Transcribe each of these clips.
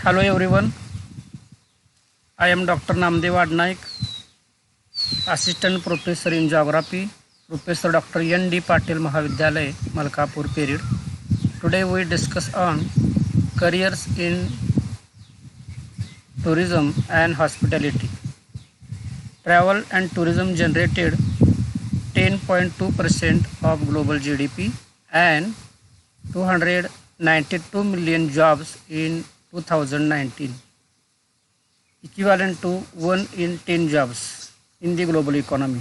Hello everyone, I am Dr. Namdev Adnaik, Assistant Professor in Geography, Professor Dr. N.D. Patil Mahavidyalay, Malkapur period. Today we discuss on careers in tourism and hospitality. Travel and tourism generated 10.2% of global GDP and 292 million jobs in 2019, equivalent to 1 in 10 jobs in the global economy.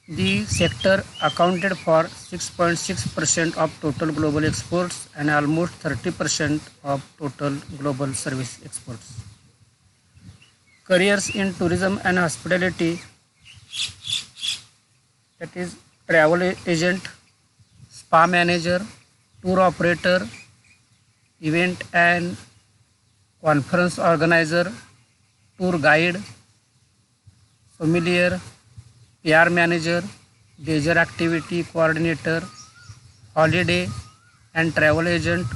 The sector accounted for 6.6% of total global exports and almost 30% of total global service exports. Careers in tourism and hospitality, that is travel agent, spa manager, tour operator, event and conference organizer, tour guide, sommelier, PR manager, leisure activity coordinator, holiday and travel agent,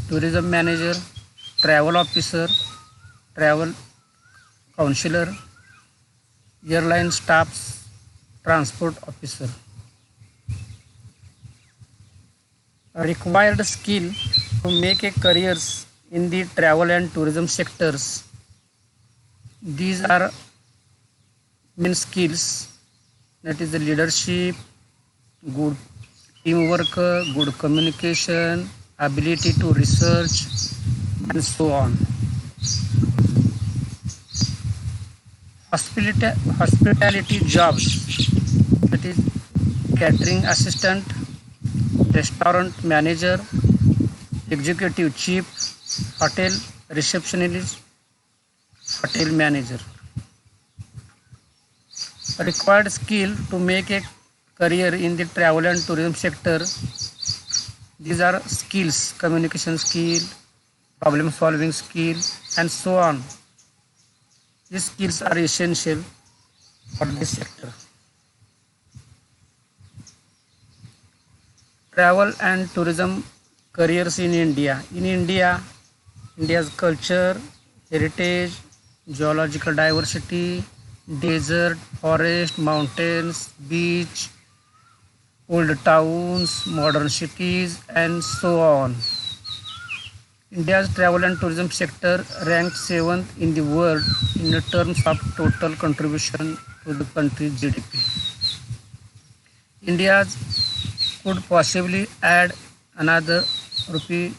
tourism manager, travel officer, travel counselor, airline staffs, transport officer. A required skill to make a careers in the travel and tourism sectors. These are main skills, that is the leadership, good teamwork, good communication, ability to research, and so on. Hospitality jobs, that is catering assistant, restaurant manager, executive chief, hotel receptionist, hotel manager. Required skill to make a career in the travel and tourism sector. These are skills, communication skill, problem solving skill, and so on. These skills are essential for this sector. Travel and tourism careers in India. In India, India's culture, heritage, geological diversity, desert, forest, mountains, beach, old towns, modern cities, and so on. India's travel and tourism sector ranked 7th in the world in terms of total contribution to the country's GDP. India could possibly add another rupee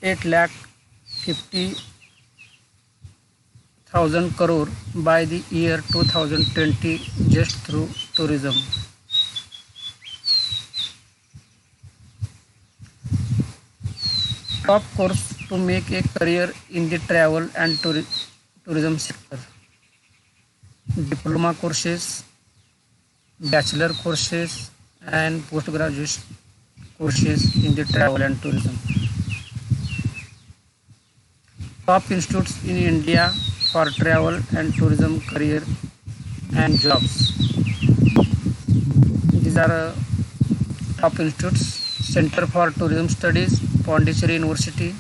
8 lakh 50,000 crore by the year 2020 just through tourism. Top course to make a career in the travel and tourism sector. Diploma courses, bachelor courses, and postgraduate courses in the travel and tourism. Top institutes in India for travel and tourism career and jobs. These are top institutes: Center for Tourism Studies, Pondicherry University;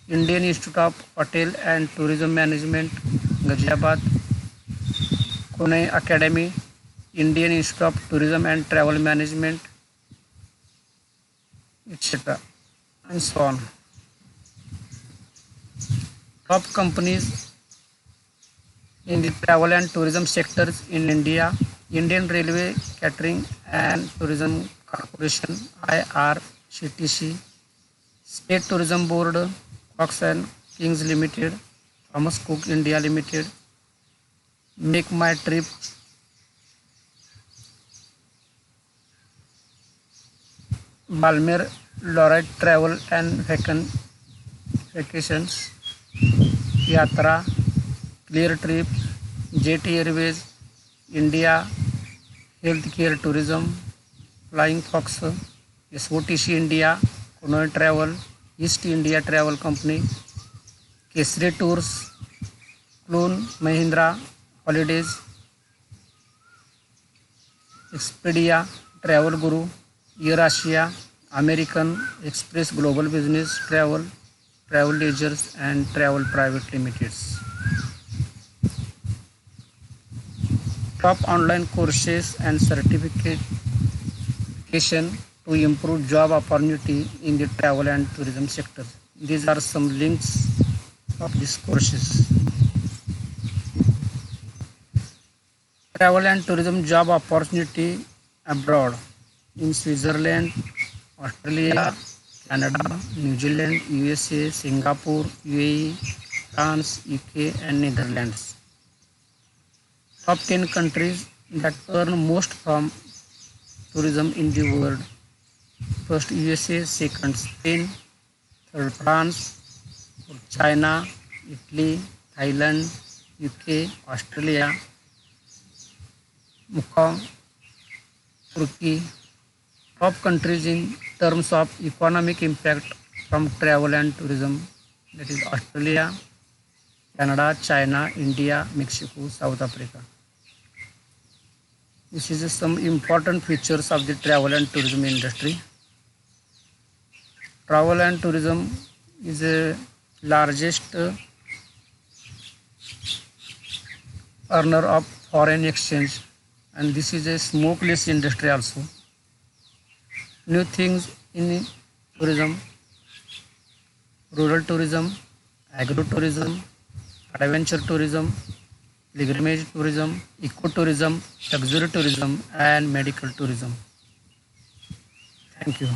Indian Institute of Hotel and Tourism Management, Ghaziabad; Pune Academy, Indian Institute of Tourism and Travel Management, etc., and so on. Top companies in the travel and tourism sectors in India: Indian Railway Catering and Tourism Corporation, IRCTC; State Tourism Board, Cox and Kings Limited, Thomas Cook India Limited; Make My Trip, Balmer Lorite Travel and Vacations, Yatra, Clear Trip, Jet Airways, India Healthcare Tourism, Flying Fox, SOTC India, Kunoy Travel, East India Travel Company, Kesri Tours, Clun Mahindra Holidays, Expedia, Travel Guru, Eurasia, American Express Global Business Travel, Travel Agents and Travel Private Limiteds. Top online courses and certification to improve job opportunity in the travel and tourism sector. These are some links of these courses. Travel and tourism job opportunity abroad in Switzerland, Australia, Canada, New Zealand, USA, Singapore, UAE, France, UK, and Netherlands. Top 10 countries that earn most from tourism in the world. First USA, second Spain, third France, fourth China, Italy, Thailand, UK, Australia, Macau, Turkey. Top countries in terms of economic impact from travel and tourism, that is Australia, Canada, China, India, Mexico, South Africa. This is some important features of the travel and tourism industry. Travel and tourism is the largest earner of foreign exchange, and this is a smokeless industry also. New things in tourism: rural tourism, agro-tourism, adventure tourism, pilgrimage tourism, ecotourism, luxury tourism, and medical tourism. Thank you.